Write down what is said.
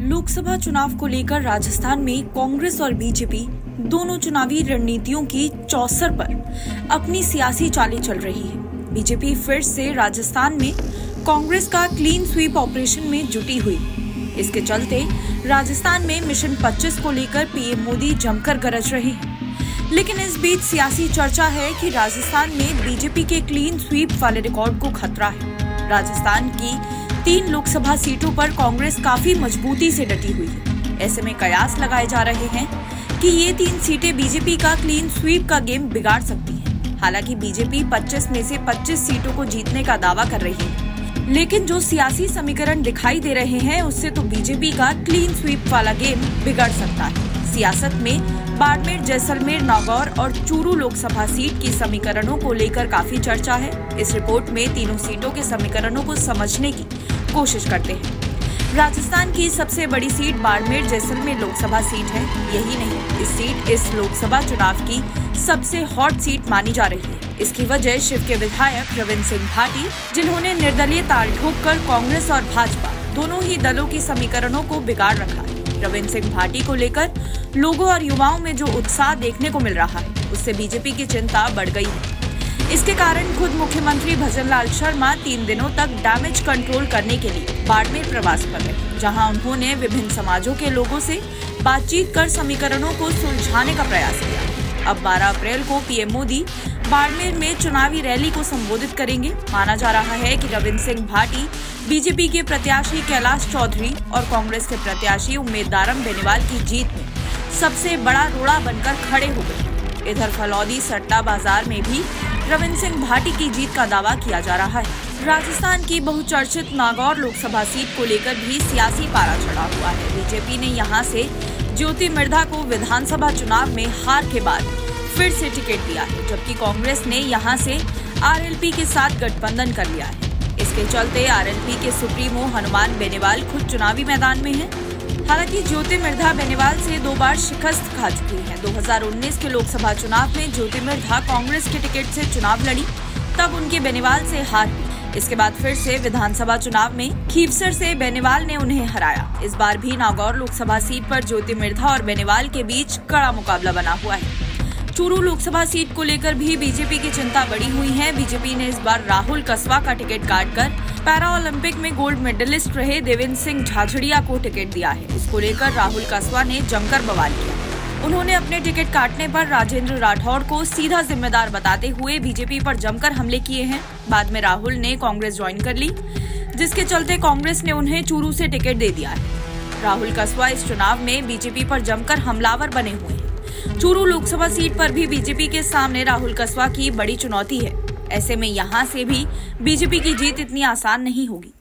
लोकसभा चुनाव को लेकर राजस्थान में कांग्रेस और बीजेपी दोनों चुनावी रणनीतियों की चौसर पर अपनी सियासी चालें चल रही है। बीजेपी फिर से राजस्थान में कांग्रेस का क्लीन स्वीप ऑपरेशन में जुटी हुई। इसके चलते राजस्थान में मिशन 25 को लेकर पीएम मोदी जमकर गरज रहे हैं। लेकिन इस बीच सियासी चर्चा है कि राजस्थान में बीजेपी के क्लीन स्वीप वाले रिकॉर्ड को खतरा है। राजस्थान की 3 लोकसभा सीटों पर कांग्रेस काफी मजबूती से डटी हुई है। ऐसे में कयास लगाए जा रहे हैं कि ये 3 सीटें बीजेपी का क्लीन स्वीप का गेम बिगाड़ सकती हैं। हालांकि बीजेपी 25 में से 25 सीटों को जीतने का दावा कर रही है, लेकिन जो सियासी समीकरण दिखाई दे रहे हैं उससे तो बीजेपी का क्लीन स्वीप वाला गेम बिगड़ सकता है। सियासत में बाड़मेर, जैसलमेर, नागौर और चूरू लोकसभा सीट की समीकरणों को लेकर काफी चर्चा है। इस रिपोर्ट में तीनों सीटों के समीकरणों को समझने की कोशिश करते हैं। राजस्थान की सबसे बड़ी सीट बाड़मेर जैसलमेर लोकसभा सीट है। यही नहीं, इस सीट इस लोकसभा चुनाव की सबसे हॉट सीट मानी जा रही है। इसकी वजह शिव के विधायक रविंद्र सिंह भाटी, जिन्होंने निर्दलीय ताल ठोककर कांग्रेस और भाजपा दोनों ही दलों की समीकरणों को बिगाड़ रखा है। रविंद्र सिंह भाटी को लेकर लोगों और युवाओं में जो उत्साह देखने को मिल रहा है, उससे बीजेपी की चिंता बढ़ गई है। इसके कारण खुद मुख्यमंत्री भजनलाल शर्मा 3 दिनों तक डैमेज कंट्रोल करने के लिए बाड़मेर प्रवास पर गए, जहां उन्होंने विभिन्न समाजों के लोगों से बातचीत कर समीकरणों को सुलझाने का प्रयास किया। अब 12 अप्रैल को पीएम मोदी बाड़मेर में चुनावी रैली को संबोधित करेंगे। माना जा रहा है कि रविंद्र सिंह भाटी बीजेपी के प्रत्याशी कैलाश चौधरी और कांग्रेस के प्रत्याशी उम्मेदवारम बेनीवाल की जीत में सबसे बड़ा रोड़ा बनकर खड़े हो गए। इधर फलौदी सट्टा बाजार में भी रविंद्र सिंह भाटी की जीत का दावा किया जा रहा है। राजस्थान की बहुचर्चित नागौर लोकसभा सीट को लेकर भी सियासी पारा चढ़ा हुआ है। बीजेपी ने यहां से ज्योति मिर्धा को विधानसभा चुनाव में हार के बाद फिर से टिकट दिया है, जबकि कांग्रेस ने यहां से आरएलपी के साथ गठबंधन कर लिया है। इसके चलते आरएलपी के सुप्रीमो हनुमान बेनीवाल खुद चुनावी मैदान में हैं। हालांकि ज्योति मिर्धा बेनीवाल से 2 बार शिकस्त खा चुकी हैं। 2019 के लोकसभा चुनाव में ज्योति मिर्धा कांग्रेस के टिकट से चुनाव लड़ी, तब उनके बेनीवाल से हार हुई। इसके बाद फिर से विधानसभा चुनाव में खीवसर से बेनीवाल ने उन्हें हराया। इस बार भी नागौर लोकसभा सीट पर ज्योति मिर्धा और बेनीवाल के बीच कड़ा मुकाबला बना हुआ है। चूरू लोकसभा सीट को लेकर भी बीजेपी की चिंता बढ़ी हुई है। बीजेपी ने इस बार राहुल कसवा का टिकट काटकर पैरा ओलंपिक में गोल्ड मेडलिस्ट रहे देवेंद्र सिंह झाझड़िया को टिकट दिया है। इसको लेकर राहुल कसवा ने जमकर बवाल किया। उन्होंने अपने टिकट काटने पर राजेंद्र राठौड़ को सीधा जिम्मेदार बताते हुए बीजेपी पर जमकर हमले किए हैं। बाद में राहुल ने कांग्रेस ज्वाइन कर ली, जिसके चलते कांग्रेस ने उन्हें चूरू से टिकट दे दिया है। राहुल कसवा इस चुनाव में बीजेपी पर जमकर हमलावर बने हुए हैं। चूरू लोकसभा सीट पर भी बीजेपी के सामने राहुल कसवा की बड़ी चुनौती है। ऐसे में यहां से भी बीजेपी की जीत इतनी आसान नहीं होगी।